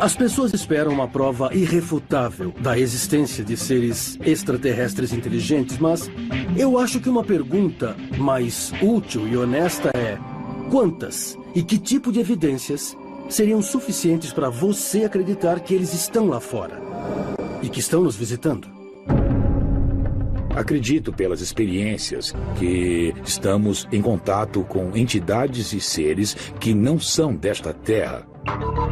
As pessoas esperam uma prova irrefutável da existência de seres extraterrestres inteligentes, mas eu acho que uma pergunta mais útil e honesta é: quantas e que tipo de evidências seriam suficientes para você acreditar que eles estão lá fora e que estão nos visitando? Acredito pelas experiências que estamos em contato com entidades e seres que não são desta Terra.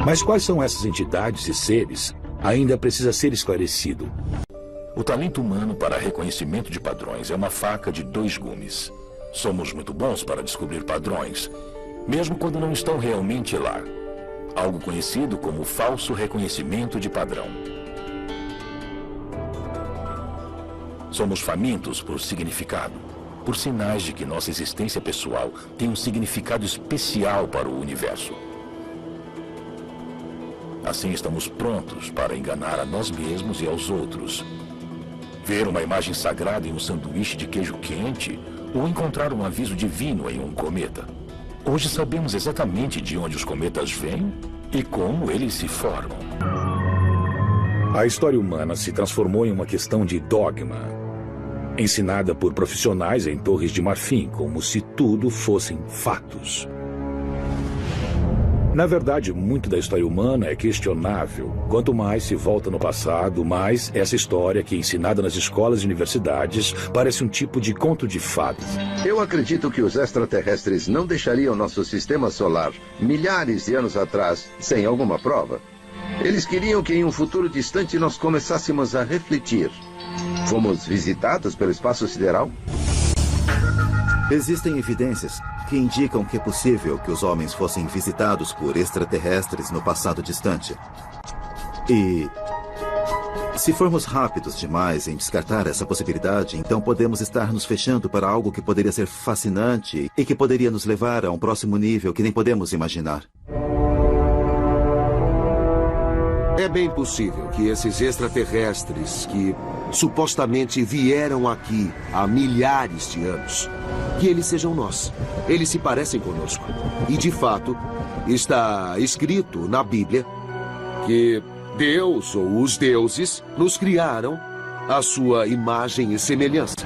Mas quais são essas entidades e seres? Ainda precisa ser esclarecido. O talento humano para reconhecimento de padrões é uma faca de dois gumes. Somos muito bons para descobrir padrões, mesmo quando não estão realmente lá. Algo conhecido como falso reconhecimento de padrão. Somos famintos por significado, por sinais de que nossa existência pessoal tem um significado especial para o universo. Assim estamos prontos para enganar a nós mesmos e aos outros. Ver uma imagem sagrada em um sanduíche de queijo quente ou encontrar um aviso divino em um cometa. Hoje sabemos exatamente de onde os cometas vêm e como eles se formam. A história humana se transformou em uma questão de dogma, ensinada por profissionais em Torres de Marfim, como se tudo fossem fatos. Na verdade, muito da história humana é questionável. Quanto mais se volta no passado, mais essa história, que é ensinada nas escolas e universidades, parece um tipo de conto de fadas. Eu acredito que os extraterrestres não deixariam nosso sistema solar milhares de anos atrás sem alguma prova. Eles queriam que em um futuro distante nós começássemos a refletir. Fomos visitados pelo espaço sideral? Existem evidências que indicam que é possível que os homens fossem visitados por extraterrestres no passado distante. E se formos rápidos demais em descartar essa possibilidade, então podemos estar nos fechando para algo que poderia ser fascinante e que poderia nos levar a um próximo nível que nem podemos imaginar. É bem possível que esses extraterrestres que supostamente vieram aqui há milhares de anos, que eles sejam nós. Eles se parecem conosco. E, de fato, está escrito na Bíblia que Deus ou os deuses nos criaram à sua imagem e semelhança.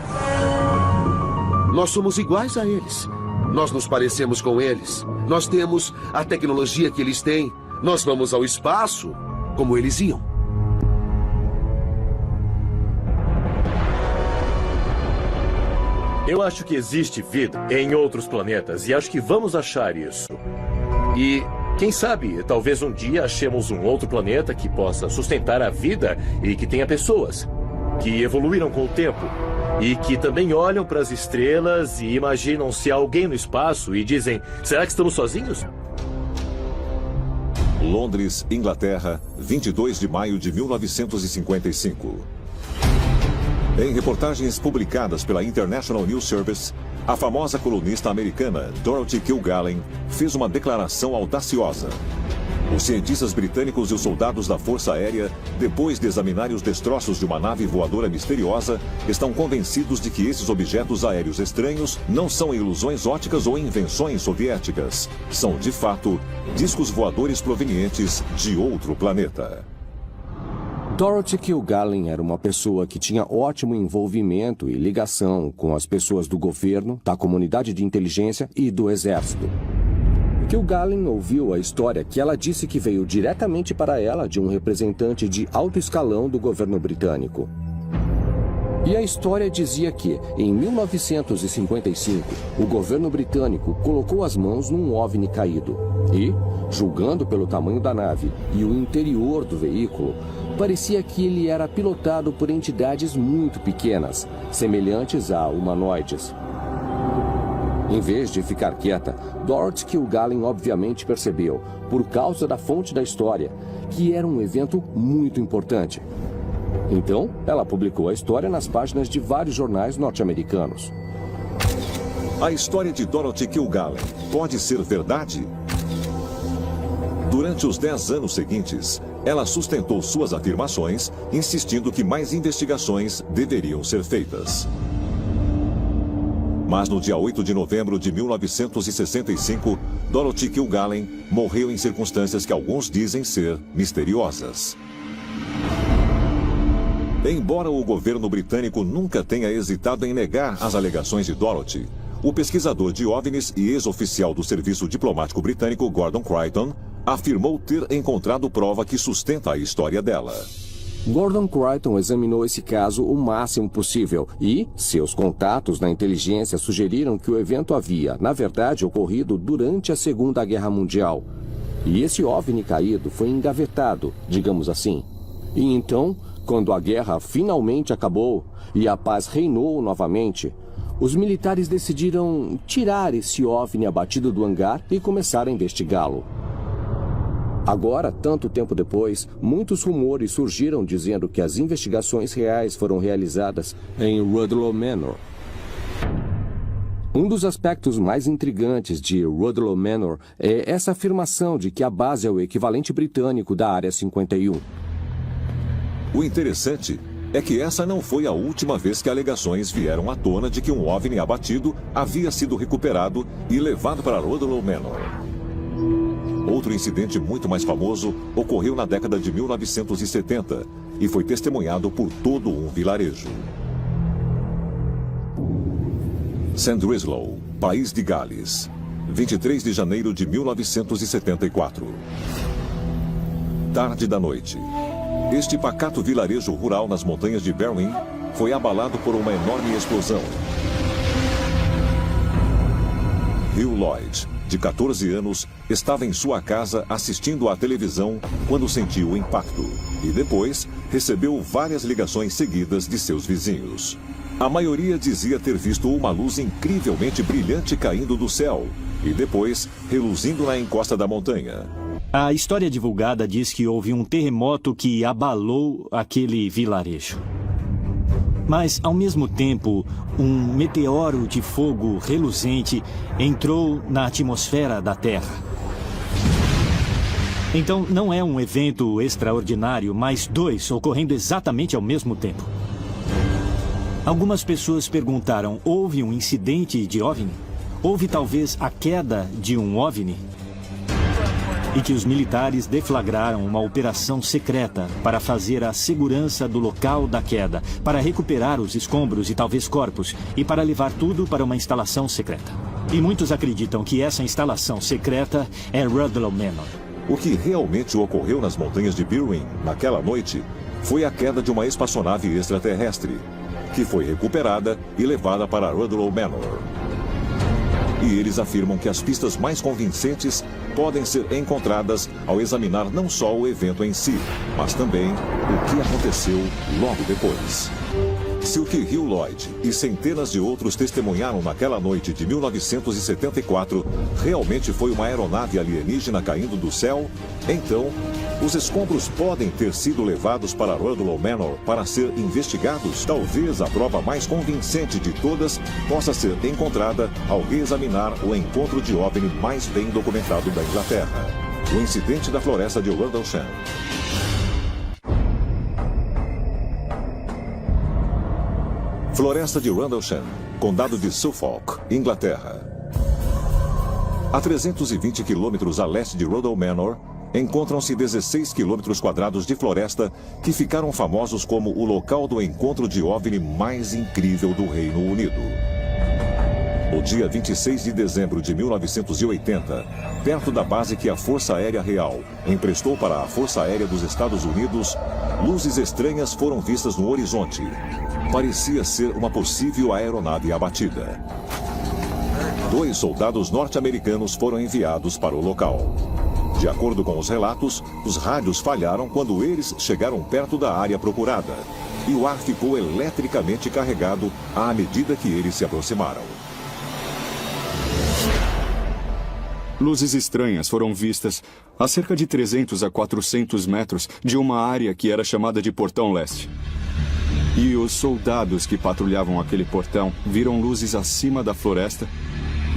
Nós somos iguais a eles. Nós nos parecemos com eles. Nós temos a tecnologia que eles têm. Nós vamos ao espaço como eles iam. Eu acho que existe vida em outros planetas e acho que vamos achar isso. E, quem sabe, talvez um dia achemos um outro planeta que possa sustentar a vida e que tenha pessoas que evoluíram com o tempo e que também olham para as estrelas e imaginam-se alguém no espaço e dizem: será que estamos sozinhos? Londres, Inglaterra, 22 de maio de 1955. Em reportagens publicadas pela International News Service, a famosa colunista americana Dorothy Kilgallen fez uma declaração audaciosa. Os cientistas britânicos e os soldados da Força Aérea, depois de examinarem os destroços de uma nave voadora misteriosa, estão convencidos de que esses objetos aéreos estranhos não são ilusões ópticas ou invenções soviéticas. São, de fato, discos voadores provenientes de outro planeta. Dorothy Kilgallen era uma pessoa que tinha ótimo envolvimento e ligação com as pessoas do governo, da comunidade de inteligência e do exército. Kilgallen ouviu a história que ela disse que veio diretamente para ela de um representante de alto escalão do governo britânico. E a história dizia que, em 1955, o governo britânico colocou as mãos num OVNI caído e, julgando pelo tamanho da nave e o interior do veículo, parecia que ele era pilotado por entidades muito pequenas, semelhantes a humanoides. Em vez de ficar quieta, Dorothy Kilgallen obviamente percebeu, por causa da fonte da história, que era um evento muito importante. Então, ela publicou a história nas páginas de vários jornais norte-americanos. A história de Dorothy Kilgallen pode ser verdade? Durante os 10 anos seguintes, ela sustentou suas afirmações, insistindo que mais investigações deveriam ser feitas. Mas no dia 8 de novembro de 1965, Dorothy Kilgallen morreu em circunstâncias que alguns dizem ser misteriosas. Embora o governo britânico nunca tenha hesitado em negar as alegações de Dorothy, o pesquisador de OVNIs e ex-oficial do Serviço Diplomático Britânico Gordon Creighton afirmou ter encontrado prova que sustenta a história dela. Gordon Creighton examinou esse caso o máximo possível e seus contatos na inteligência sugeriram que o evento havia, na verdade, ocorrido durante a Segunda Guerra Mundial. E esse OVNI caído foi engavetado, digamos assim. E então, quando a guerra finalmente acabou e a paz reinou novamente, os militares decidiram tirar esse OVNI abatido do hangar e começar a investigá-lo. Agora, tanto tempo depois, muitos rumores surgiram dizendo que as investigações reais foram realizadas em Rudloe Manor. Um dos aspectos mais intrigantes de Rudloe Manor é essa afirmação de que a base é o equivalente britânico da Área 51. O interessante é que essa não foi a última vez que alegações vieram à tona de que um OVNI abatido havia sido recuperado e levado para Rudloe Manor. Outro incidente muito mais famoso ocorreu na década de 1970 e foi testemunhado por todo um vilarejo. Sandrislow, País de Gales, 23 de janeiro de 1974. Tarde da noite. Este pacato vilarejo rural nas montanhas de Berwyn foi abalado por uma enorme explosão. Hugh Lloyd, de 14 anos, estava em sua casa assistindo à televisão quando sentiu o impacto e depois recebeu várias ligações seguidas de seus vizinhos. A maioria dizia ter visto uma luz incrivelmente brilhante caindo do céu e depois reluzindo na encosta da montanha. A história divulgada diz que houve um terremoto que abalou aquele vilarejo. Mas, ao mesmo tempo, um meteoro de fogo reluzente entrou na atmosfera da Terra. Então, não é um evento extraordinário, mas dois ocorrendo exatamente ao mesmo tempo. Algumas pessoas perguntaram, houve um incidente de OVNI? Houve talvez a queda de um OVNI? E que os militares deflagraram uma operação secreta para fazer a segurança do local da queda, para recuperar os escombros e talvez corpos, e para levar tudo para uma instalação secreta. E muitos acreditam que essa instalação secreta é Rudloe Manor. O que realmente ocorreu nas montanhas de Berwyn naquela noite foi a queda de uma espaçonave extraterrestre, que foi recuperada e levada para Rudloe Manor. E eles afirmam que as pistas mais convincentes podem ser encontradas ao examinar não só o evento em si, mas também o que aconteceu logo depois. Se o que Hugh Lloyd e centenas de outros testemunharam naquela noite de 1974 realmente foi uma aeronave alienígena caindo do céu, então os escombros podem ter sido levados para Rudloe Manor para ser investigados. Talvez a prova mais convincente de todas possa ser encontrada ao reexaminar o encontro de OVNI mais bem documentado da Inglaterra, o incidente da floresta de Rendlesham. Floresta de Rendlesham, condado de Suffolk, Inglaterra. A 320 quilômetros a leste de Rudloe Manor, encontram-se 16 quilômetros quadrados de floresta que ficaram famosos como o local do encontro de OVNI mais incrível do Reino Unido. No dia 26 de dezembro de 1980, perto da base que a Força Aérea Real emprestou para a Força Aérea dos Estados Unidos, luzes estranhas foram vistas no horizonte. Parecia ser uma possível aeronave abatida. 2 soldados norte-americanos foram enviados para o local. De acordo com os relatos, os rádios falharam quando eles chegaram perto da área procurada, e o ar ficou eletricamente carregado à medida que eles se aproximaram. Luzes estranhas foram vistas a cerca de 300 a 400 metros de uma área que era chamada de Portão Leste. E os soldados que patrulhavam aquele portão viram luzes acima da floresta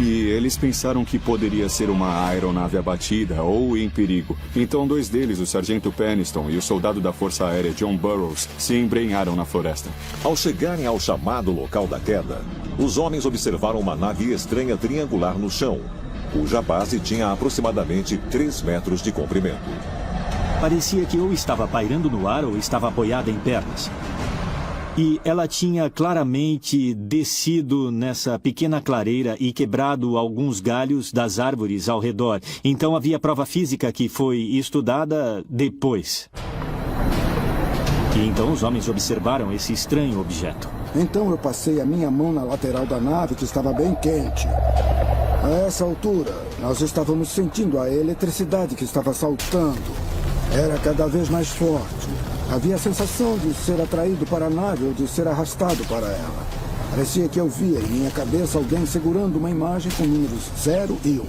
E eles pensaram que poderia ser uma aeronave abatida ou em perigo. Então 2 deles, o sargento Peniston e o soldado da Força Aérea John Burroughs, se embrenharam na floresta. Ao chegarem ao chamado local da queda, os homens observaram uma nave estranha triangular no chão, cuja base tinha aproximadamente 3 metros de comprimento. Parecia que ou estava pairando no ar ou estava apoiada em pernas. E ela tinha claramente descido nessa pequena clareira e quebrado alguns galhos das árvores ao redor. Então havia prova física que foi estudada depois. E então os homens observaram esse estranho objeto. Então eu passei a minha mão na lateral da nave, que estava bem quente. A essa altura, nós estávamos sentindo a eletricidade que estava saltando. Era cada vez mais forte. Havia a sensação de ser atraído para a nave ou de ser arrastado para ela. Parecia que eu via em minha cabeça alguém segurando uma imagem com números 0 e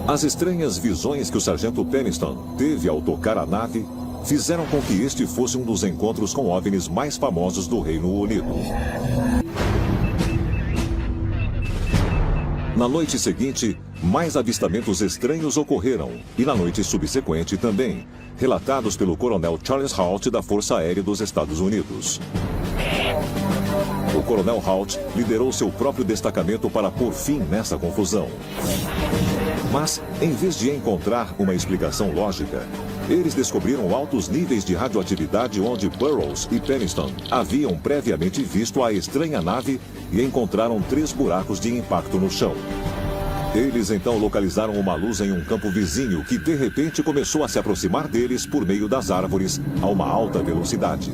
1. As estranhas visões que o sargento Peniston teve ao tocar a nave fizeram com que este fosse um dos encontros com OVNIs mais famosos do Reino Unido. Na noite seguinte, mais avistamentos estranhos ocorreram, e na noite subsequente também, relatados pelo coronel Charles Halt da Força Aérea dos Estados Unidos. O coronel Halt liderou seu próprio destacamento para pôr fim nessa confusão. Mas, em vez de encontrar uma explicação lógica, eles descobriram altos níveis de radioatividade onde Burroughs e Peniston haviam previamente visto a estranha nave e encontraram 3 buracos de impacto no chão. Eles então localizaram uma luz em um campo vizinho que de repente começou a se aproximar deles por meio das árvores a uma alta velocidade.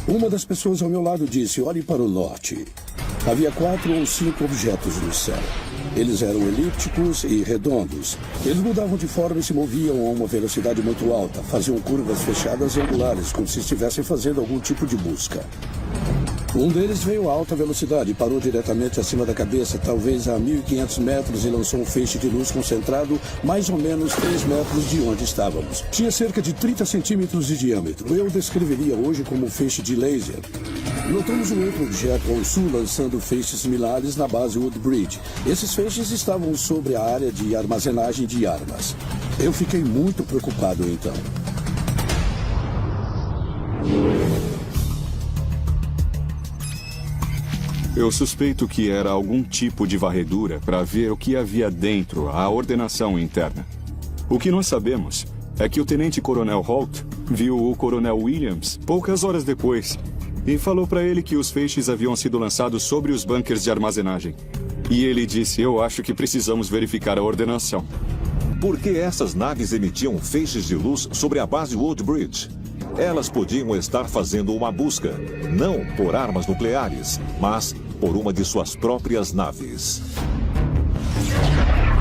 Uma das pessoas ao meu lado disse: olhe para o norte. Havia 4 ou 5 objetos no céu. Eles eram elípticos e redondos. Eles mudavam de forma e se moviam a uma velocidade muito alta. Faziam curvas fechadas e angulares, como se estivessem fazendo algum tipo de busca. Um deles veio a alta velocidade e parou diretamente acima da cabeça, talvez a 1.500 metros, e lançou um feixe de luz concentrado mais ou menos 3 metros de onde estávamos. Tinha cerca de 30 centímetros de diâmetro. Eu o descreveria hoje como um feixe de laser. Notamos um outro objeto ao sul lançando feixes similares na base Woodbridge. Esses feixes estavam sobre a área de armazenagem de armas. Eu fiquei muito preocupado então. Eu suspeito que era algum tipo de varredura para ver o que havia dentro, a ordenação interna. O que nós sabemos é que o tenente-coronel Halt viu o coronel Williams poucas horas depois e falou para ele que os feixes haviam sido lançados sobre os bunkers de armazenagem. E ele disse: eu acho que precisamos verificar a ordenação. Por que essas naves emitiam feixes de luz sobre a base Woodbridge? Elas podiam estar fazendo uma busca, não por armas nucleares, mas por uma de suas próprias naves.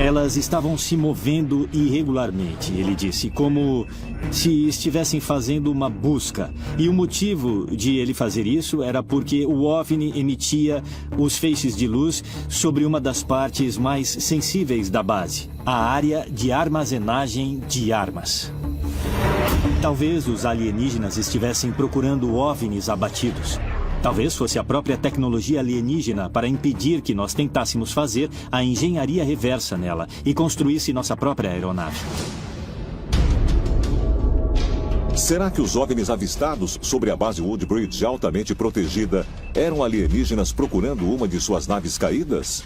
Elas estavam se movendo irregularmente, ele disse, como se estivessem fazendo uma busca. E o motivo de ele fazer isso era porque o OVNI emitia os feixes de luz sobre uma das partes mais sensíveis da base, a área de armazenagem de armas. Talvez os alienígenas estivessem procurando OVNIs abatidos. Talvez fosse a própria tecnologia alienígena para impedir que nós tentássemos fazer a engenharia reversa nela e construísse nossa própria aeronave. Será que os OVNIs avistados sobre a base Woodbridge altamente protegida eram alienígenas procurando uma de suas naves caídas?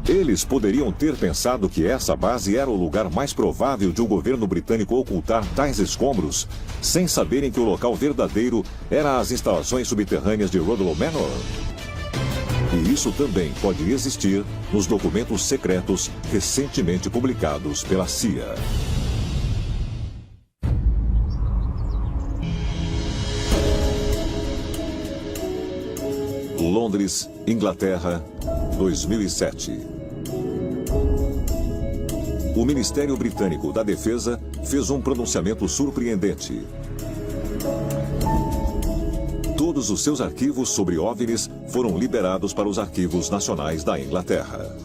Eles poderiam ter pensado que essa base era o lugar mais provável de o governo britânico ocultar tais escombros, sem saberem que o local verdadeiro era as instalações subterrâneas de Rudloe Manor. E isso também pode existir nos documentos secretos recentemente publicados pela CIA. Londres, Inglaterra, 2007. O Ministério Britânico da Defesa fez um pronunciamento surpreendente. Todos os seus arquivos sobre OVNIs foram liberados para os arquivos nacionais da Inglaterra.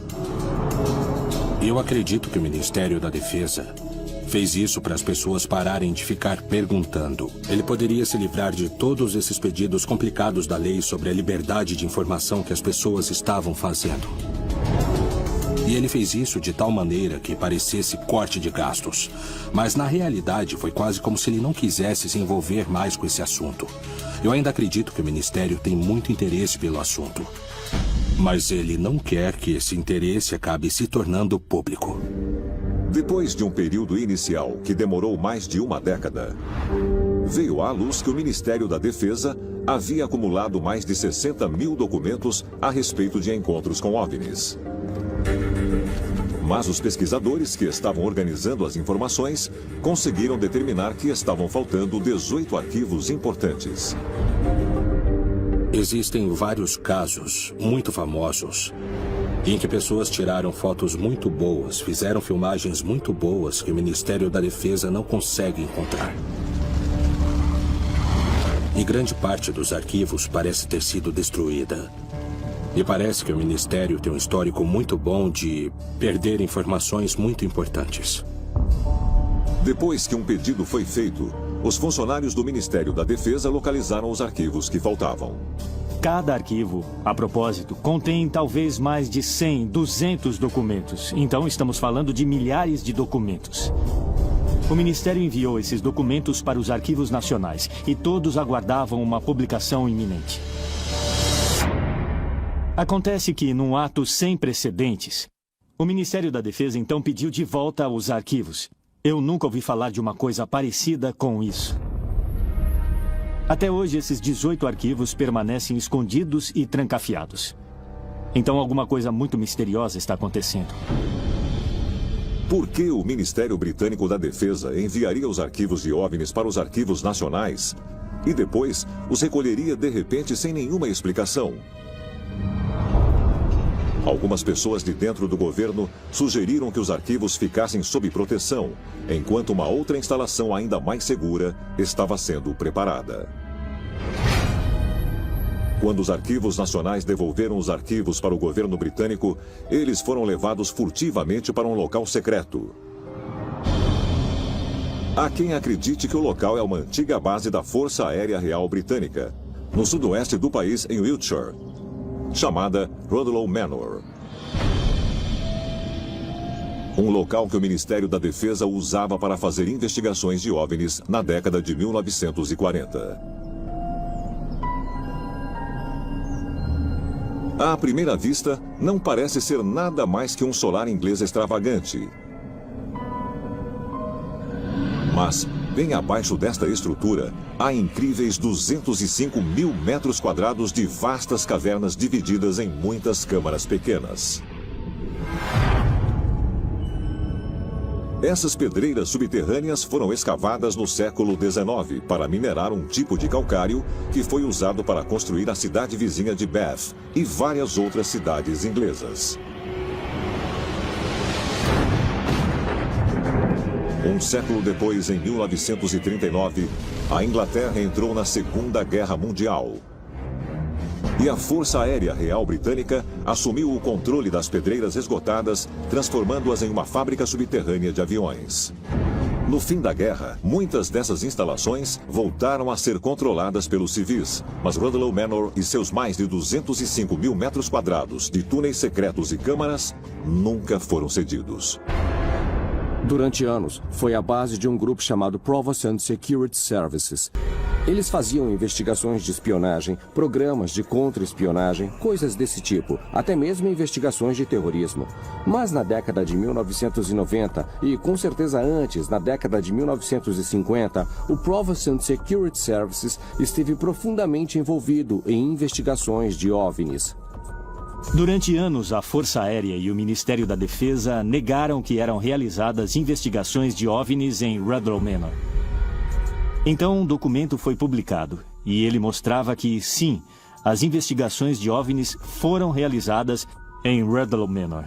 Eu acredito que o Ministério da Defesa Fez isso para as pessoas pararem de ficar perguntando. Ele poderia se livrar de todos esses pedidos complicados da lei sobre a liberdade de informação que as pessoas estavam fazendo. E ele fez isso de tal maneira que parecesse corte de gastos. Mas na realidade foi quase como se ele não quisesse se envolver mais com esse assunto. Eu ainda acredito que o Ministério tem muito interesse pelo assunto. Mas ele não quer que esse interesse acabe se tornando público. Depois de um período inicial que demorou mais de uma década, veio à luz que o Ministério da Defesa havia acumulado mais de 60 mil documentos a respeito de encontros com OVNIs. Mas os pesquisadores que estavam organizando as informações conseguiram determinar que estavam faltando 18 arquivos importantes. Existem vários casos muito famosos em que pessoas tiraram fotos muito boas, fizeram filmagens muito boas que o Ministério da Defesa não consegue encontrar. E grande parte dos arquivos parece ter sido destruída. E parece que o Ministério tem um histórico muito bom de perder informações muito importantes. Depois que um pedido foi feito, os funcionários do Ministério da Defesa localizaram os arquivos que faltavam. Cada arquivo, a propósito, contém talvez mais de 100, 200 documentos. Então estamos falando de milhares de documentos. O Ministério enviou esses documentos para os arquivos nacionais e todos aguardavam uma publicação iminente. Acontece que, num ato sem precedentes, o Ministério da Defesa então pediu de volta os arquivos. Eu nunca ouvi falar de uma coisa parecida com isso. Até hoje, esses 18 arquivos permanecem escondidos e trancafiados. Então, alguma coisa muito misteriosa está acontecendo. Por que o Ministério Britânico da Defesa enviaria os arquivos de OVNIs para os arquivos nacionais e depois os recolheria de repente sem nenhuma explicação? Algumas pessoas de dentro do governo sugeriram que os arquivos ficassem sob proteção, enquanto uma outra instalação ainda mais segura estava sendo preparada. Quando os arquivos nacionais devolveram os arquivos para o governo britânico, eles foram levados furtivamente para um local secreto. Há quem acredite que o local é uma antiga base da Força Aérea Real Britânica, no sudoeste do país, em Wiltshire, chamada Rudloe Manor. Um local que o Ministério da Defesa usava para fazer investigações de OVNIs na década de 1940. À primeira vista, não parece ser nada mais que um solar inglês extravagante. Mas, bem abaixo desta estrutura, há incríveis 205 mil metros quadrados de vastas cavernas divididas em muitas câmaras pequenas. Essas pedreiras subterrâneas foram escavadas no século XIX para minerar um tipo de calcário que foi usado para construir a cidade vizinha de Bath e várias outras cidades inglesas. Um século depois, em 1939, a Inglaterra entrou na Segunda Guerra Mundial. E a Força Aérea Real Britânica assumiu o controle das pedreiras esgotadas, transformando-as em uma fábrica subterrânea de aviões. No fim da guerra, muitas dessas instalações voltaram a ser controladas pelos civis, mas Rudloe Manor e seus mais de 205 mil metros quadrados de túneis secretos e câmaras nunca foram cedidos. Durante anos, foi a base de um grupo chamado Provost and Security Services. Eles faziam investigações de espionagem, programas de contra-espionagem, coisas desse tipo, até mesmo investigações de terrorismo. Mas na década de 1990, e com certeza antes, na década de 1950, o Provost and Security Services esteve profundamente envolvido em investigações de OVNIs. Durante anos, a Força Aérea e o Ministério da Defesa negaram que eram realizadas investigações de OVNIs em Rudloe Manor. Então, um documento foi publicado, e ele mostrava que, sim, as investigações de OVNIs foram realizadas em Rudloe Manor.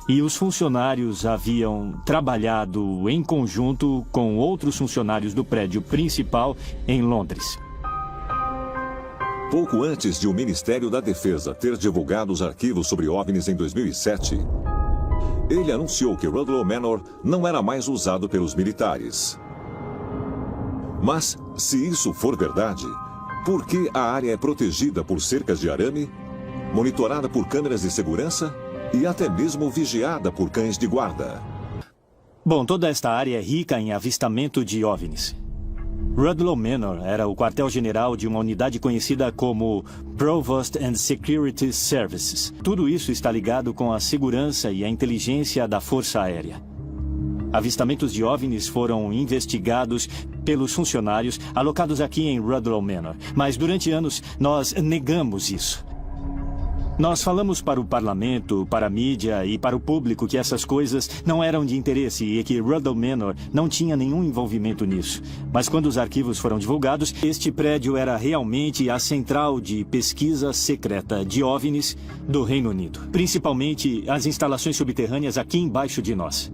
E os funcionários haviam trabalhado em conjunto com outros funcionários do prédio principal em Londres. Pouco antes de o Ministério da Defesa ter divulgado os arquivos sobre OVNIs em 2007, ele anunciou que Rudloe Manor não era mais usado pelos militares. Mas, se isso for verdade, por que a área é protegida por cercas de arame, monitorada por câmeras de segurança e até mesmo vigiada por cães de guarda? Bom, toda esta área é rica em avistamento de OVNIs. Rudloe Manor era o quartel-general de uma unidade conhecida como Provost and Security Services. Tudo isso está ligado com a segurança e a inteligência da Força Aérea. Avistamentos de OVNIs foram investigados pelos funcionários alocados aqui em Rudloe Manor, mas durante anos nós negamos isso. Nós falamos para o parlamento, para a mídia e para o público que essas coisas não eram de interesse e que Rudloe Manor não tinha nenhum envolvimento nisso. Mas quando os arquivos foram divulgados, este prédio era realmente a central de pesquisa secreta de OVNIs do Reino Unido. Principalmente as instalações subterrâneas aqui embaixo de nós.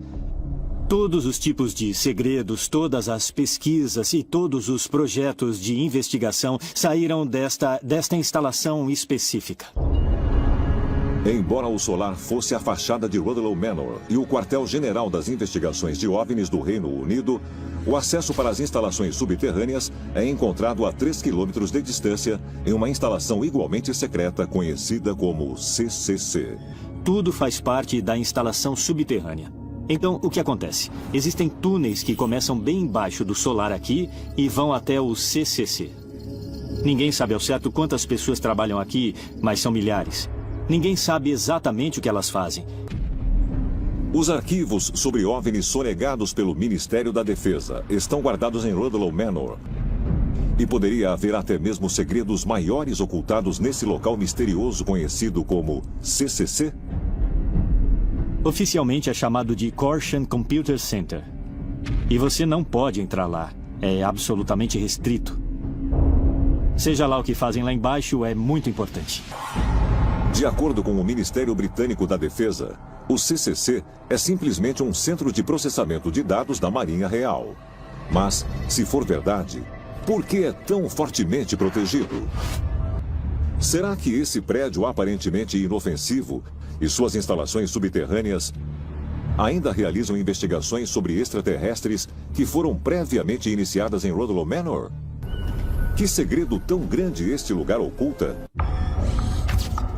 Todos os tipos de segredos, todas as pesquisas e todos os projetos de investigação saíram desta instalação específica. Embora o solar fosse a fachada de Rudloe Manor e o quartel-general das investigações de OVNIs do Reino Unido, o acesso para as instalações subterrâneas é encontrado a 3 quilômetros de distância em uma instalação igualmente secreta conhecida como CCC. Tudo faz parte da instalação subterrânea. Então, o que acontece? Existem túneis que começam bem embaixo do solar aqui e vão até o CCC. Ninguém sabe ao certo quantas pessoas trabalham aqui, mas são milhares. Ninguém sabe exatamente o que elas fazem. Os arquivos sobre OVNIs sonegados pelo Ministério da Defesa estão guardados em Rudloe Manor. E poderia haver até mesmo segredos maiores ocultados nesse local misterioso conhecido como CCC? Oficialmente é chamado de Korshan Computer Center. E você não pode entrar lá. É absolutamente restrito. Seja lá o que fazem lá embaixo, é muito importante. De acordo com o Ministério Britânico da Defesa, o CCC é simplesmente um centro de processamento de dados da Marinha Real. Mas, se for verdade, por que é tão fortemente protegido? Será que esse prédio aparentemente inofensivo e suas instalações subterrâneas ainda realizam investigações sobre extraterrestres que foram previamente iniciadas em Rudloe Manor? Que segredo tão grande este lugar oculta?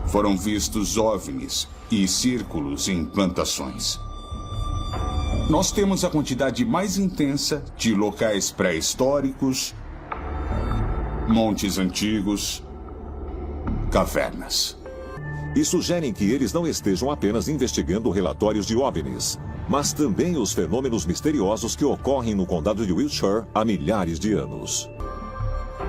Foram vistos OVNIs e círculos em plantações. Nós temos a quantidade mais intensa de locais pré-históricos, montes antigos, cavernas. E sugerem que eles não estejam apenas investigando relatórios de OVNIs, mas também os fenômenos misteriosos que ocorrem no condado de Wiltshire há milhares de anos.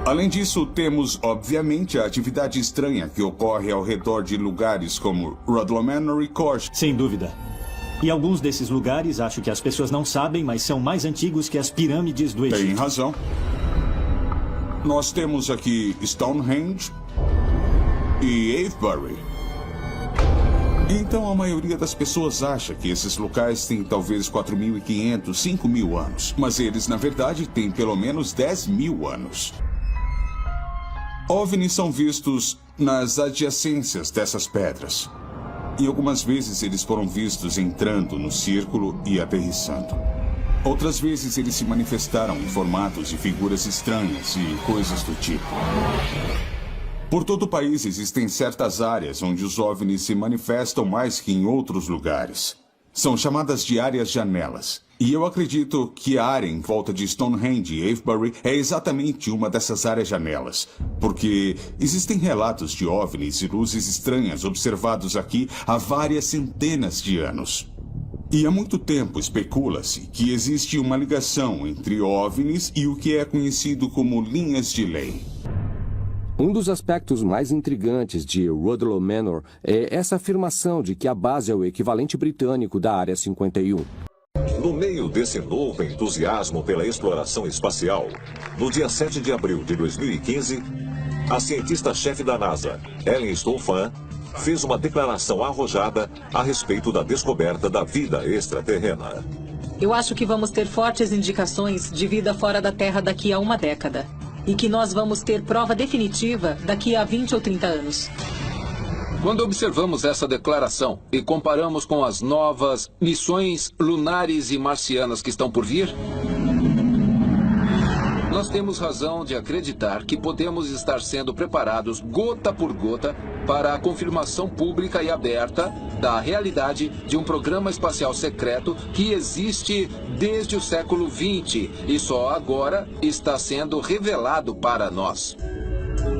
Além disso, temos, obviamente, a atividade estranha que ocorre ao redor de lugares como Rudloe Manor e Korshan. Sem dúvida. E alguns desses lugares, acho que as pessoas não sabem, mas são mais antigos que as pirâmides do Egito. Tem razão. Nós temos aqui Stonehenge e Avebury. Então a maioria das pessoas acha que esses locais têm talvez 4.500, 5.000 anos. Mas eles, na verdade, têm pelo menos 10.000 anos. OVNIs são vistos nas adjacências dessas pedras. E algumas vezes eles foram vistos entrando no círculo e aterrissando. Outras vezes eles se manifestaram em formatos de figuras estranhas e coisas do tipo. Por todo o país existem certas áreas onde os OVNIs se manifestam mais que em outros lugares. São chamadas de áreas janelas. E eu acredito que a área em volta de Stonehenge e Avebury é exatamente uma dessas áreas janelas. Porque existem relatos de OVNIs e luzes estranhas observados aqui há várias centenas de anos. E há muito tempo especula-se que existe uma ligação entre OVNIs e o que é conhecido como linhas de lei. Um dos aspectos mais intrigantes de Rudloe Manor é essa afirmação de que a base é o equivalente britânico da Área 51. No meio desse novo entusiasmo pela exploração espacial, no dia 7 de abril de 2015, a cientista-chefe da NASA, Ellen Stolfan, fez uma declaração arrojada a respeito da descoberta da vida extraterrena. Eu acho que vamos ter fortes indicações de vida fora da Terra daqui a uma década. E que nós vamos ter prova definitiva daqui a 20 ou 30 anos. Quando observamos essa declaração e comparamos com as novas missões lunares e marcianas que estão por vir, nós temos razão de acreditar que podemos estar sendo preparados gota por gota para a confirmação pública e aberta da realidade de um programa espacial secreto que existe desde o século XX e só agora está sendo revelado para nós.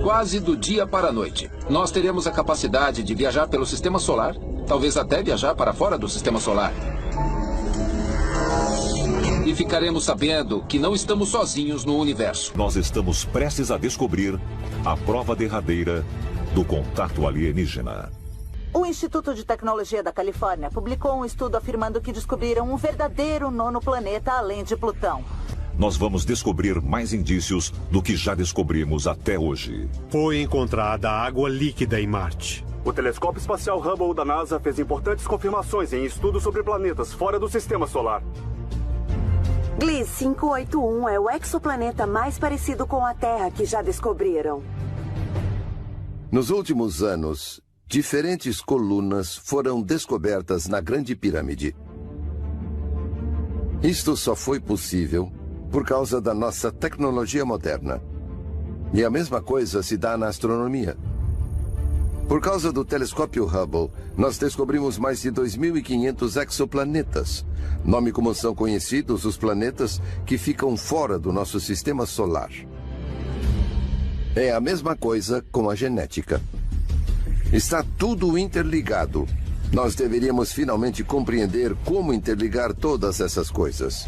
Quase do dia para a noite, nós teremos a capacidade de viajar pelo sistema solar, talvez até viajar para fora do sistema solar. E ficaremos sabendo que não estamos sozinhos no universo. Nós estamos prestes a descobrir a prova derradeira do contato alienígena. O Instituto de Tecnologia da Califórnia publicou um estudo afirmando que descobriram um verdadeiro nono planeta além de Plutão. Nós vamos descobrir mais indícios do que já descobrimos até hoje. Foi encontrada água líquida em Marte. O telescópio espacial Hubble da NASA fez importantes confirmações em estudos sobre planetas fora do sistema solar. Gliese 581 é o exoplaneta mais parecido com a Terra que já descobriram. Nos últimos anos, diferentes colunas foram descobertas na Grande Pirâmide. Isto só foi possível por causa da nossa tecnologia moderna. E a mesma coisa se dá na astronomia. Por causa do telescópio Hubble, nós descobrimos mais de 2.500 exoplanetas, nome como são conhecidos os planetas que ficam fora do nosso sistema solar. É a mesma coisa com a genética. Está tudo interligado. Nós deveríamos finalmente compreender como interligar todas essas coisas.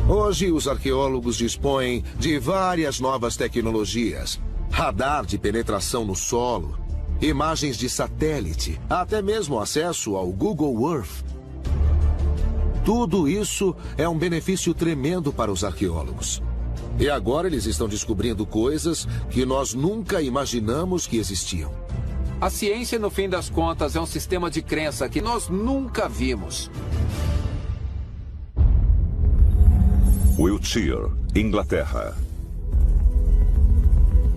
Hoje, os arqueólogos dispõem de várias novas tecnologias. Radar de penetração no solo, imagens de satélite, até mesmo acesso ao Google Earth. Tudo isso é um benefício tremendo para os arqueólogos. E agora eles estão descobrindo coisas que nós nunca imaginamos que existiam. A ciência, no fim das contas, é um sistema de crença que nós nunca vimos. Wiltshire, Inglaterra.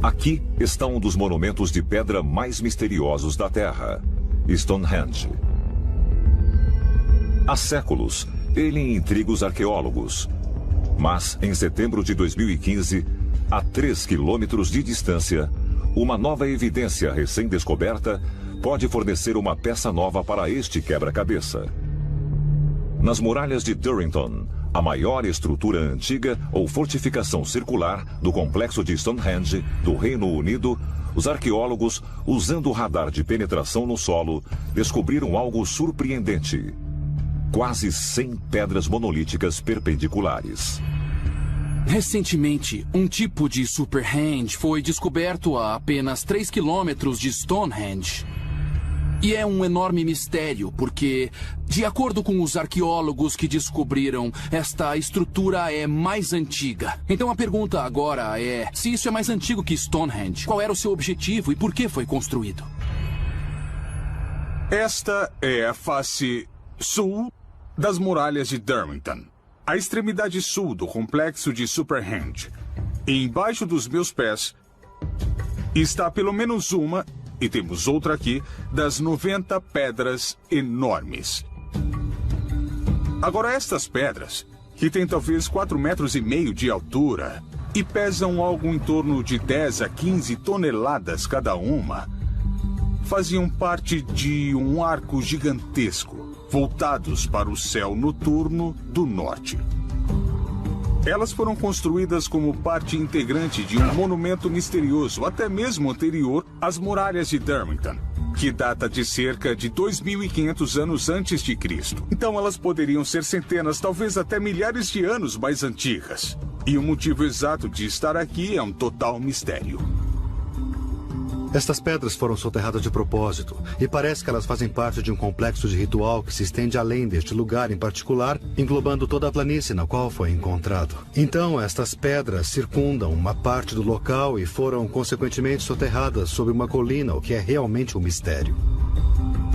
Aqui está um dos monumentos de pedra mais misteriosos da Terra, Stonehenge. Há séculos, ele intriga os arqueólogos. Mas, em setembro de 2015, a 3 quilômetros de distância, uma nova evidência recém-descoberta pode fornecer uma peça nova para este quebra-cabeça. Nas muralhas de Durrington, a maior estrutura antiga ou fortificação circular do complexo de Stonehenge, do Reino Unido, os arqueólogos, usando o radar de penetração no solo, descobriram algo surpreendente. Quase 100 pedras monolíticas perpendiculares. Recentemente, um tipo de Superhenge foi descoberto a apenas 3 quilômetros de Stonehenge. E é um enorme mistério, porque, de acordo com os arqueólogos que descobriram, esta estrutura é mais antiga. Então a pergunta agora é, se isso é mais antigo que Stonehenge, qual era o seu objetivo e por que foi construído? Esta é a face sul das muralhas de Durrington, a extremidade sul do complexo de Superhenge. E embaixo dos meus pés está pelo menos uma, e temos outra aqui, das 90 pedras enormes. Agora, estas pedras, que têm talvez 4,5 metros de altura e pesam algo em torno de 10 a 15 toneladas cada uma, faziam parte de um arco gigantesco, voltados para o céu noturno do norte. Elas foram construídas como parte integrante de um monumento misterioso, até mesmo anterior às muralhas de Durrington, que data de cerca de 2.500 anos antes de Cristo. Então elas poderiam ser centenas, talvez até milhares de anos mais antigas. E o motivo exato de estar aqui é um total mistério. Estas pedras foram soterradas de propósito, e parece que elas fazem parte de um complexo de ritual que se estende além deste lugar em particular, englobando toda a planície na qual foi encontrado. Então, estas pedras circundam uma parte do local e foram, consequentemente, soterradas sob uma colina, o que é realmente um mistério.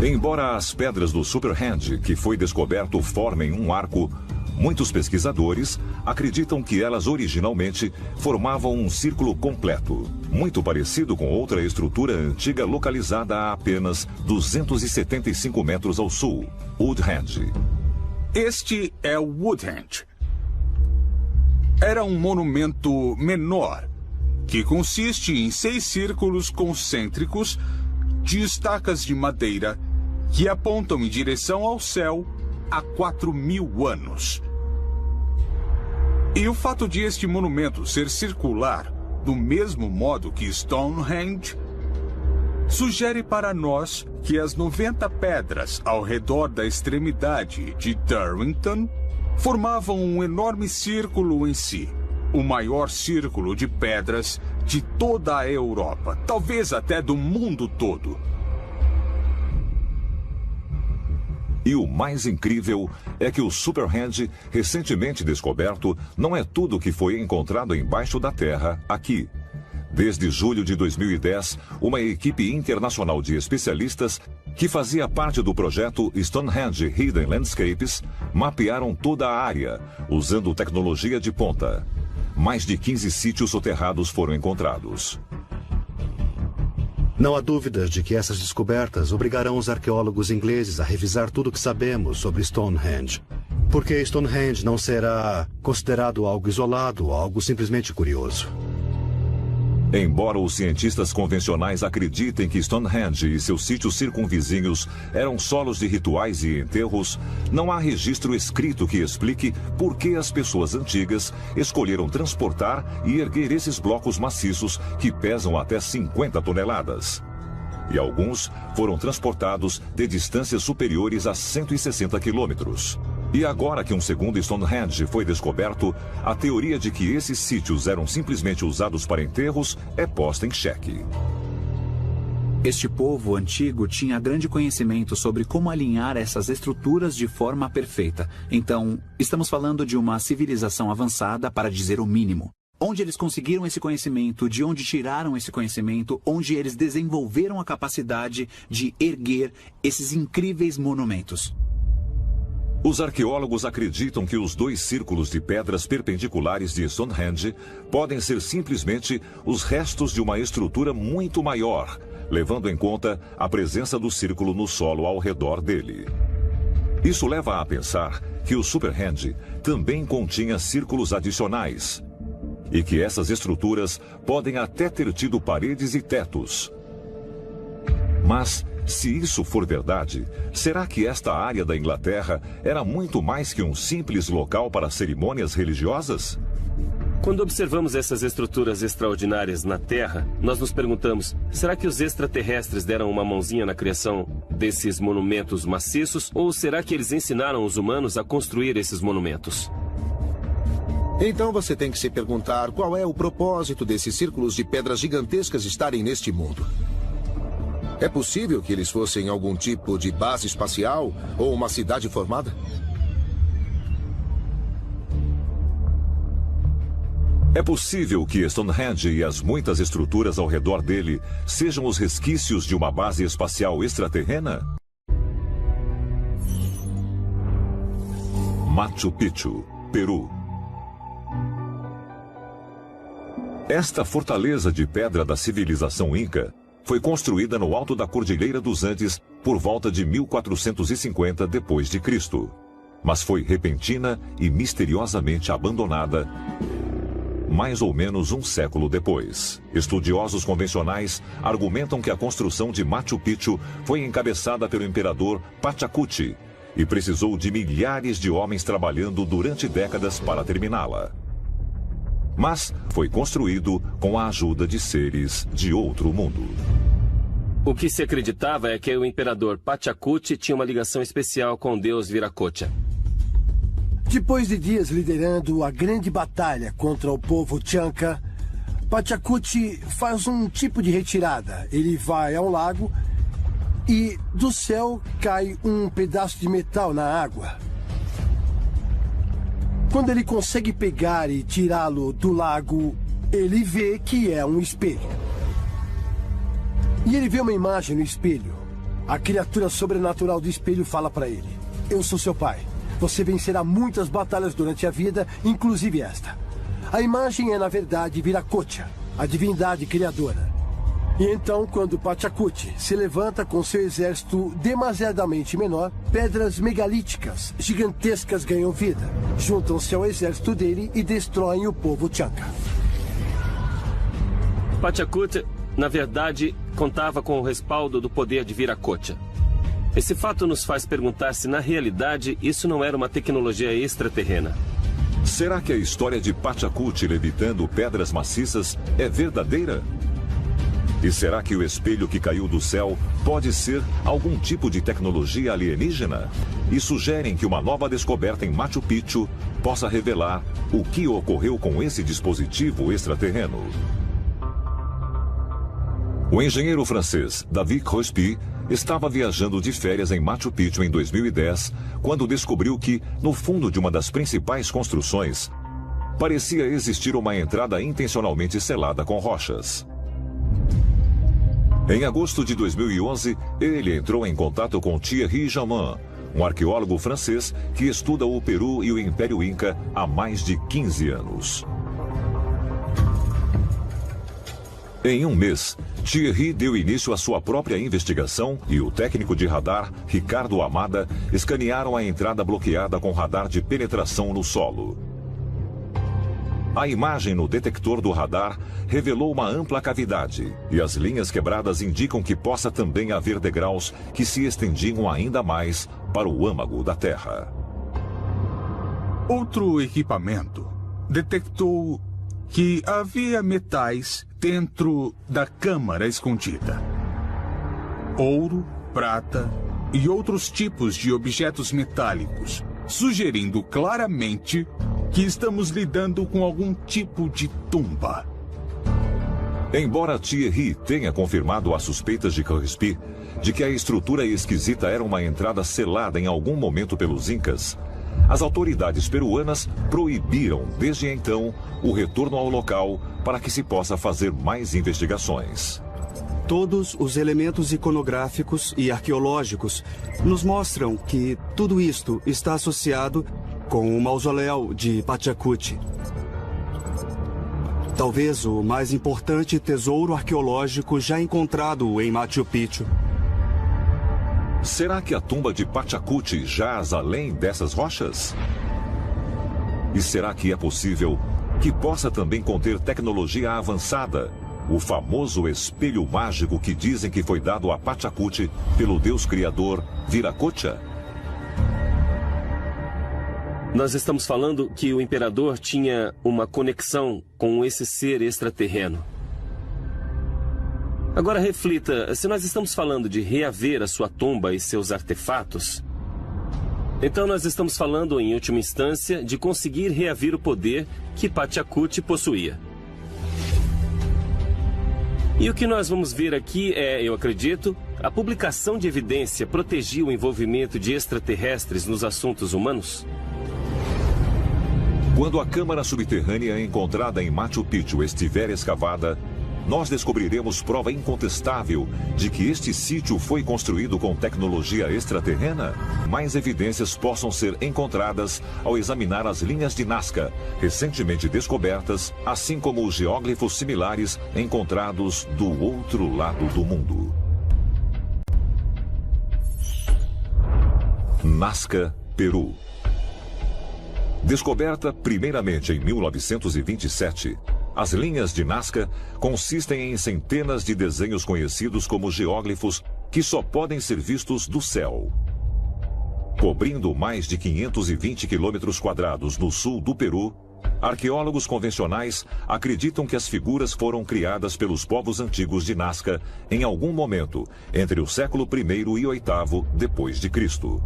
Embora as pedras do Superhenge, que foi descoberto, formem um arco, Muitos pesquisadores acreditam que elas originalmente formavam um círculo completo, muito parecido com outra estrutura antiga localizada a apenas 275 metros ao sul, Woodhenge. Este é o Woodhenge. Era um monumento menor, que consiste em 6 círculos concêntricos de estacas de madeira que apontam em direção ao céu há 4.000 anos. E o fato de este monumento ser circular, do mesmo modo que Stonehenge, sugere para nós que as 90 pedras ao redor da extremidade de Darwinton formavam um enorme círculo em si, o maior círculo de pedras de toda a Europa, talvez até do mundo todo. E o mais incrível é que o Superhenge, recentemente descoberto, não é tudo que foi encontrado embaixo da terra aqui. Desde julho de 2010, uma equipe internacional de especialistas que fazia parte do projeto Stonehenge Hidden Landscapes mapearam toda a área, usando tecnologia de ponta. Mais de 15 sítios soterrados foram encontrados. Não há dúvidas de que essas descobertas obrigarão os arqueólogos ingleses a revisar tudo o que sabemos sobre Stonehenge. Porque Stonehenge não será considerado algo isolado, algo simplesmente curioso. Embora os cientistas convencionais acreditem que Stonehenge e seus sítios circunvizinhos eram solos de rituais e enterros, não há registro escrito que explique por que as pessoas antigas escolheram transportar e erguer esses blocos maciços que pesam até 50 toneladas. E alguns foram transportados de distâncias superiores a 160 quilômetros. E agora que um segundo Stonehenge foi descoberto, a teoria de que esses sítios eram simplesmente usados para enterros é posta em xeque. Este povo antigo tinha grande conhecimento sobre como alinhar essas estruturas de forma perfeita. Então, estamos falando de uma civilização avançada, para dizer o mínimo. Onde eles conseguiram esse conhecimento, de onde tiraram esse conhecimento, onde eles desenvolveram a capacidade de erguer esses incríveis monumentos. Os arqueólogos acreditam que os 2 círculos de pedras perpendiculares de Stonehenge podem ser simplesmente os restos de uma estrutura muito maior, levando em conta a presença do círculo no solo ao redor dele. Isso leva a pensar que o Superhenge também continha círculos adicionais, e que essas estruturas podem até ter tido paredes e tetos. Mas, se isso for verdade, será que esta área da Inglaterra era muito mais que um simples local para cerimônias religiosas? Quando observamos essas estruturas extraordinárias na Terra, nós nos perguntamos, será que os extraterrestres deram uma mãozinha na criação desses monumentos maciços, ou será que eles ensinaram os humanos a construir esses monumentos? Então você tem que se perguntar qual é o propósito desses círculos de pedras gigantescas estarem neste mundo. É possível que eles fossem algum tipo de base espacial ou uma cidade formada? É possível que Stonehenge e as muitas estruturas ao redor dele sejam os resquícios de uma base espacial extraterrena? Machu Picchu, Peru. Esta fortaleza de pedra da civilização Inca foi construída no alto da Cordilheira dos Andes por volta de 1450 d.C., mas foi repentina e misteriosamente abandonada mais ou menos um século depois. Estudiosos convencionais argumentam que a construção de Machu Picchu foi encabeçada pelo imperador Pachacuti e precisou de milhares de homens trabalhando durante décadas para terminá-la. Mas foi construído com a ajuda de seres de outro mundo. O que se acreditava é que o imperador Pachacuti tinha uma ligação especial com o deus Viracocha. Depois de dias liderando a grande batalha contra o povo Chanca, Pachacuti faz um tipo de retirada. Ele vai ao lago e do céu cai um pedaço de metal na água. Quando ele consegue pegar e tirá-lo do lago, ele vê que é um espelho. E ele vê uma imagem no espelho. A criatura sobrenatural do espelho fala para ele: "Eu sou seu pai. Você vencerá muitas batalhas durante a vida, inclusive esta. A imagem é, na verdade, Viracocha, a divindade criadora. E então, quando Pachacuti se levanta com seu exército demasiadamente menor, pedras megalíticas gigantescas ganham vida, juntam-se ao exército dele e destroem o povo Chanca. Pachacuti, na verdade, contava com o respaldo do poder de Viracocha. Esse fato nos faz perguntar se, na realidade, isso não era uma tecnologia extraterrena. Será que a história de Pachacuti levitando pedras maciças é verdadeira? E será que o espelho que caiu do céu pode ser algum tipo de tecnologia alienígena? E sugerem que uma nova descoberta em Machu Picchu possa revelar o que ocorreu com esse dispositivo extraterreno. O engenheiro francês David Crosby estava viajando de férias em Machu Picchu em 2010, quando descobriu que, no fundo de uma das principais construções, parecia existir uma entrada intencionalmente selada com rochas. Em agosto de 2011, ele entrou em contato com Thierry Jamin, um arqueólogo francês que estuda o Peru e o Império Inca há mais de 15 anos. Em um mês, Thierry deu início à sua própria investigação e o técnico de radar, Ricardo Amada, escanearam a entrada bloqueada com radar de penetração no solo. A imagem no detector do radar revelou uma ampla cavidade e as linhas quebradas indicam que possa também haver degraus que se estendiam ainda mais para o âmago da Terra. Outro equipamento detectou que havia metais dentro da câmara escondida. Ouro, prata e outros tipos de objetos metálicos, sugerindo claramente que estamos lidando com algum tipo de tumba. Embora Thierry tenha confirmado as suspeitas de Crosby de que a estrutura esquisita era uma entrada selada em algum momento pelos Incas, as autoridades peruanas proibiram, desde então, o retorno ao local para que se possa fazer mais investigações. Todos os elementos iconográficos e arqueológicos nos mostram que tudo isto está associado com o mausoléu de Pachacuti. Talvez o mais importante tesouro arqueológico já encontrado em Machu Picchu. Será que a tumba de Pachacuti jaz além dessas rochas? E será que é possível que possa também conter tecnologia avançada? O famoso espelho mágico que dizem que foi dado a Pachacuti pelo deus criador Viracocha? Nós estamos falando que o imperador tinha uma conexão com esse ser extraterreno. Agora reflita, se nós estamos falando de reaver a sua tumba e seus artefatos, então nós estamos falando, em última instância, de conseguir reaver o poder que Pachacuti possuía. E o que nós vamos ver aqui é, eu acredito, a publicação de evidência protegia o envolvimento de extraterrestres nos assuntos humanos? Quando a câmara subterrânea encontrada em Machu Picchu estiver escavada, nós descobriremos prova incontestável de que este sítio foi construído com tecnologia extraterrena. Mais evidências possam ser encontradas ao examinar as linhas de Nazca, recentemente descobertas, assim como os geóglifos similares encontrados do outro lado do mundo. Nazca, Peru. Descoberta primeiramente em 1927, as linhas de Nazca consistem em centenas de desenhos conhecidos como geóglifos que só podem ser vistos do céu. Cobrindo mais de 520 quilômetros quadrados no sul do Peru, arqueólogos convencionais acreditam que as figuras foram criadas pelos povos antigos de Nazca em algum momento entre o século I e VIII depois de Cristo.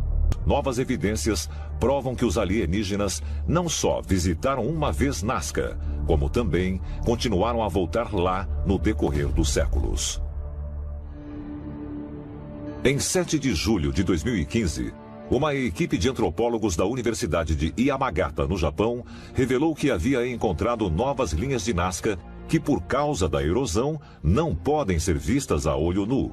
Novas evidências provam que os alienígenas não só visitaram uma vez Nazca, como também continuaram a voltar lá no decorrer dos séculos. Em 7 de julho de 2015, uma equipe de antropólogos da Universidade de Yamagata, no Japão, revelou que havia encontrado novas linhas de Nazca que, por causa da erosão, não podem ser vistas a olho nu.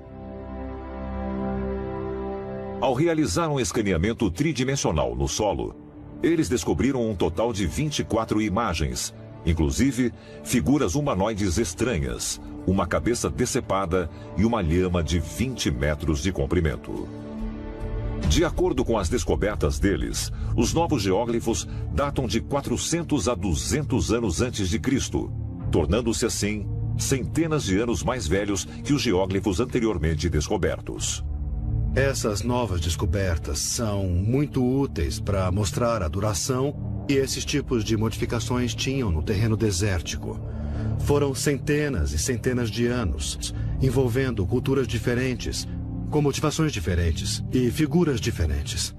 Ao realizar um escaneamento tridimensional no solo, eles descobriram um total de 24 imagens, inclusive figuras humanoides estranhas, uma cabeça decepada e uma lhama de 20 metros de comprimento. De acordo com as descobertas deles, os novos geóglifos datam de 400 a 200 anos antes de Cristo, tornando-se assim centenas de anos mais velhos que os geóglifos anteriormente descobertos. Essas novas descobertas são muito úteis para mostrar a duração que esses tipos de modificações tinham no terreno desértico. Foram centenas e centenas de anos, envolvendo culturas diferentes, com motivações diferentes e figuras diferentes.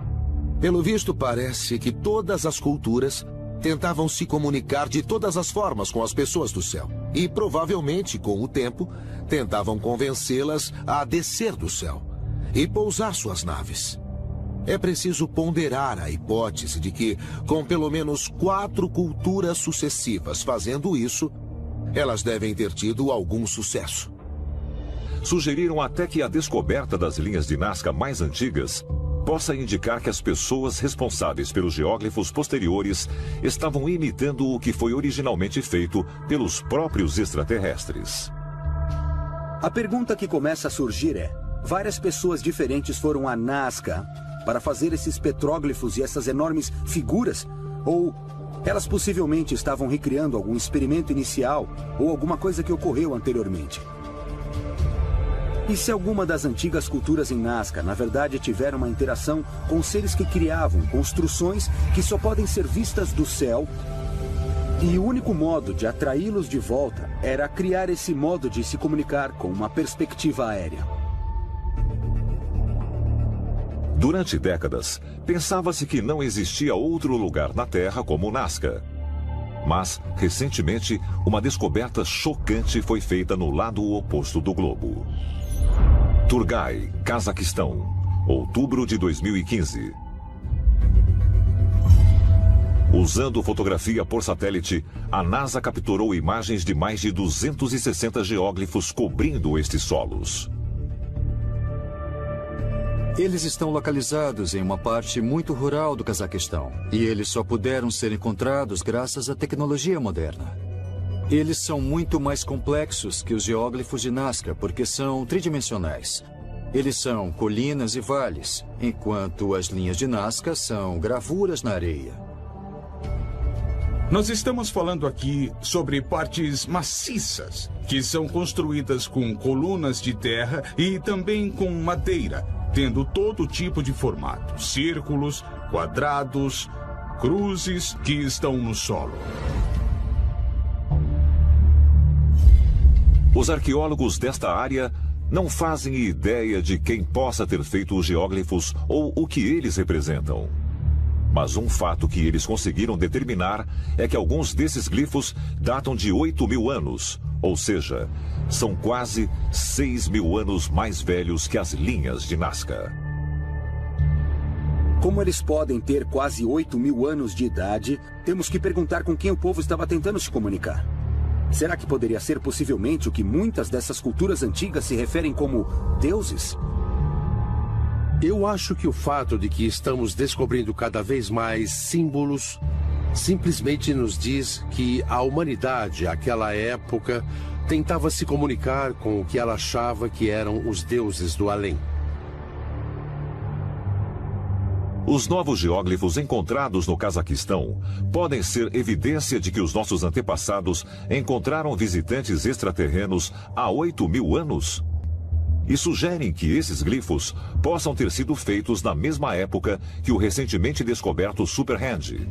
Pelo visto, parece que todas as culturas tentavam se comunicar de todas as formas com as pessoas do céu. E, provavelmente, com o tempo, tentavam convencê-las a descer do céu e pousar suas naves. É preciso ponderar a hipótese de que, com pelo menos 4 culturas sucessivas fazendo isso, elas devem ter tido algum sucesso. Sugeriram até que a descoberta das linhas de Nazca mais antigas possa indicar que as pessoas responsáveis pelos geóglifos posteriores estavam imitando o que foi originalmente feito pelos próprios extraterrestres. A pergunta que começa a surgir é: várias pessoas diferentes foram a Nazca para fazer esses petróglifos e essas enormes figuras? Ou elas possivelmente estavam recriando algum experimento inicial ou alguma coisa que ocorreu anteriormente? E se alguma das antigas culturas em Nazca, na verdade, tiveram uma interação com seres que criavam construções que só podem ser vistas do céu, e o único modo de atraí-los de volta era criar esse modo de se comunicar com uma perspectiva aérea? Durante décadas, pensava-se que não existia outro lugar na Terra como Nazca. Mas, recentemente, uma descoberta chocante foi feita no lado oposto do globo. Turgai, Cazaquistão, outubro de 2015. Usando fotografia por satélite, a NASA capturou imagens de mais de 260 geóglifos cobrindo estes solos. Eles estão localizados em uma parte muito rural do Cazaquistão, e eles só puderam ser encontrados graças à tecnologia moderna. Eles são muito mais complexos que os geóglifos de Nazca, porque são tridimensionais. Eles são colinas e vales, enquanto as linhas de Nazca são gravuras na areia. Nós estamos falando aqui sobre partes maciças, que são construídas com colunas de terra e também com madeira, tendo todo tipo de formato, círculos, quadrados, cruzes que estão no solo. Os arqueólogos desta área não fazem ideia de quem possa ter feito os geóglifos ou o que eles representam. Mas um fato que eles conseguiram determinar é que alguns desses glifos datam de 8.000 anos, ou seja, são quase 6.000 anos mais velhos que as linhas de Nazca. Como eles podem ter quase 8.000 anos de idade, temos que perguntar com quem o povo estava tentando se comunicar. Será que poderia ser possivelmente o que muitas dessas culturas antigas se referem como deuses? Eu acho que o fato de que estamos descobrindo cada vez mais símbolos simplesmente nos diz que a humanidade, àquela época, tentava se comunicar com o que ela achava que eram os deuses do além. Os novos geóglifos encontrados no Cazaquistão podem ser evidência de que os nossos antepassados encontraram visitantes extraterrenos há 8.000 anos? E sugerem que esses glifos possam ter sido feitos na mesma época que o recentemente descoberto Superhand.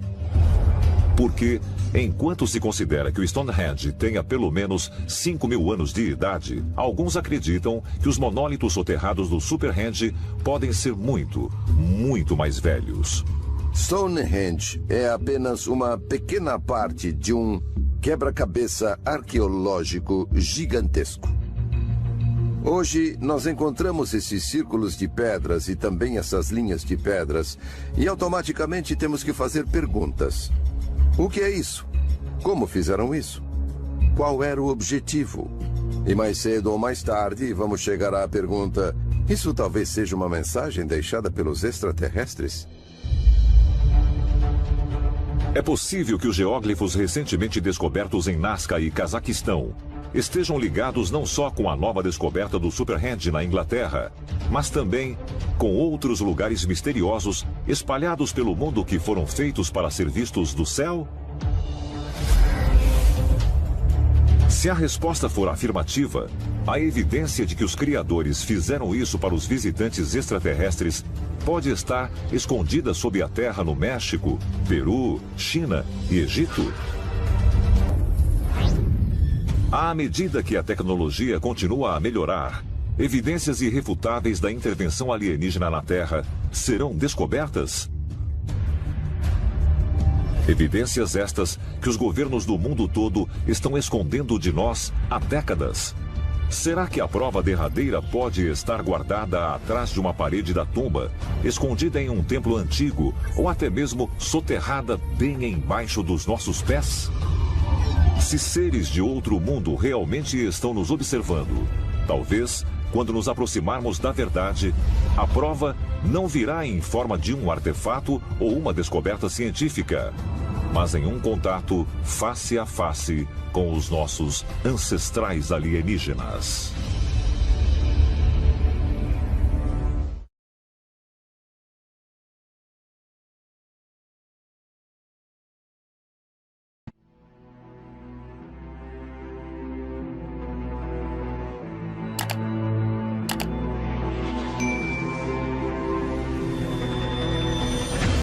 Porque, enquanto se considera que o Stonehenge tenha pelo menos 5.000 anos de idade, alguns acreditam que os monólitos soterrados do Superhenge podem ser muito, muito mais velhos. Stonehenge é apenas uma pequena parte de um quebra-cabeça arqueológico gigantesco. Hoje, nós encontramos esses círculos de pedras e também essas linhas de pedras, e automaticamente temos que fazer perguntas. O que é isso? Como fizeram isso? Qual era o objetivo? E mais cedo ou mais tarde, vamos chegar à pergunta: Isso talvez seja uma mensagem deixada pelos extraterrestres? É possível que os geóglifos recentemente descobertos em Nazca e Cazaquistão estejam ligados não só com a nova descoberta do Superhand na Inglaterra, mas também com outros lugares misteriosos espalhados pelo mundo que foram feitos para ser vistos do céu? Se a resposta for afirmativa, a evidência de que os criadores fizeram isso para os visitantes extraterrestres pode estar escondida sob a terra no México, Peru, China e Egito. À medida que a tecnologia continua a melhorar, evidências irrefutáveis da intervenção alienígena na Terra serão descobertas? Evidências estas que os governos do mundo todo estão escondendo de nós há décadas. Será que a prova derradeira pode estar guardada atrás de uma parede da tumba, escondida em um templo antigo ou até mesmo soterrada bem embaixo dos nossos pés? Se seres de outro mundo realmente estão nos observando, talvez, quando nos aproximarmos da verdade, a prova não virá em forma de um artefato ou uma descoberta científica, mas em um contato face a face com os nossos ancestrais alienígenas.